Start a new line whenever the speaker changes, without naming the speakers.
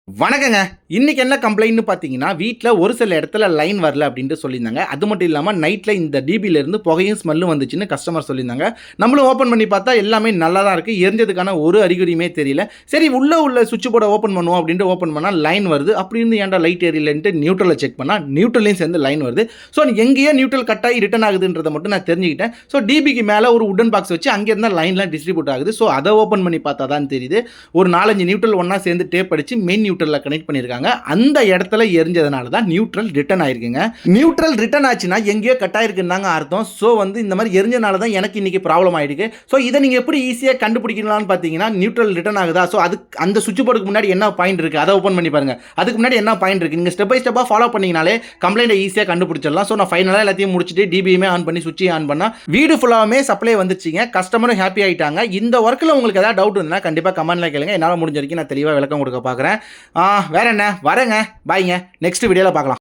வணக்கங்க. இன்னைக்கு என்ன கம்ப்ளைண்ட்னு பார்த்தீங்கன்னா, வீட்ல ஒரு சில இடத்துல லைன் வரல அப்டின்ட்டு சொல்லியிருந்தாங்க. அது மட்டும் இல்லாம நைட்ல இந்த டிபில இருந்து புகையும் ஸ்மெல்லும் வந்துச்சுன்னு கஸ்டமர் சொல்லியிருந்தாங்க. நம்மளும் ஓப்பன் பண்ணி பார்த்தா எல்லாமே நல்லா தான் இருக்கு. எரிஞ்சதுக்கான ஒரு அறிகுறியுமே தெரியல. சரி உள்ள சுவிட்ச் போர்ட ஓப்பன் பண்ணுவோம் அப்டின்ட்டு ஓப்பன் பண்ணா லைன் வருது. அப்படி இருந்து ஏன்டா லைட் எரியலன்ட்டு நியூட்ரல செக் பண்ணா, நியூட்ரல்லயும் சேர்ந்து லைன் வருது. ஸோ எங்கேயோ நியூட்ரல் கட் ஆகி ரிட்டர்ன் ஆகுதுன்றத மட்டும் நான் தெரிஞ்சுக்கிட்டேன். ஸோ டிபிக்கு மேல ஒரு வுட்டன் பாக்ஸ் வச்சு அங்க இருந்தா லைன்லாம் டிஸ்ட்ரிபியூட் ஆகுது. ஸோ அத ஓப்பன் பண்ணி பார்த்தா தான் தெரியுது. ஒரு 4, 5 நியூட்ரல் ஒண்ணா சேர்ந்து டேப் அடிச்சு மெயின் நியூட்ரல்ல கனெக்ட் பண்ணியிருக்காங்க. அந்த இடத்துல எரிஞ்சதுனால தான் நியூட்ரல் ரிட்டர்ன் ஆயிருக்குங்க. நியூட்ரல் ரிட்டர்ன் ஆச்சுன்னா எங்கேயோ கட் ஆயிருக்குன்னு தாங்க அர்த்தம். ஸோ இந்த மாதிரி எரிஞ்சனால தான் எனக்கு இன்னைக்கு ப்ராப்ளம் ஆயிருக்கு. ஸோ இதை நீங்க எப்படி ஈஸியா கண்டுபிடிக்கலாம்னு பார்த்தீங்கன்னா, நியூட்ரல் ரிட்டர்ன் ஆகுதா? ஸோ அதுக்கு அந்த சுவிட்ச் போர்டுக்கு முன்னாடி என்ன பாயிண்ட் இருக்கு அதை ஓப்பன் பண்ணி பாருங்க. அதுக்கு முன்னாடி என்ன பாயிண்ட் இருக்கு நீங்க ஸ்டெப் பை ஸ்டெப்பா ஃபாலோ பண்ணீங்கனாலே கம்ப்ளைண்ட் ஈஸியா கண்டுபிடிச்சிடலாம். ஸோ நான் ஃபைனலா எல்லாத்தையும் முடிச்சுட்டு டிபியுமே ஆன் பண்ணி சுவிட்சையும் ஆன் பண்ணா வீடு ஃபுல்லாவுமே சப்ளை வந்துருச்சுங்க. கஸ்டமரும் ஹாப்பி ஆயிட்டாங்க. இந்த ஒர்க்கில் உங்களுக்கு ஏதாவது டவுட் இருந்தா கண்டிப்பா கமெண்ட்ல கேளுங்க. என்னால் முடிஞ்ச வரைக்கும் நான் தெளிவாக விளக்கம் கொடுக்க பார்க்குறேன். வேற என்ன வரேங்க. பாய்ங்க. நெக்ஸ்ட் வீடியோவில் பார்க்கலாம்.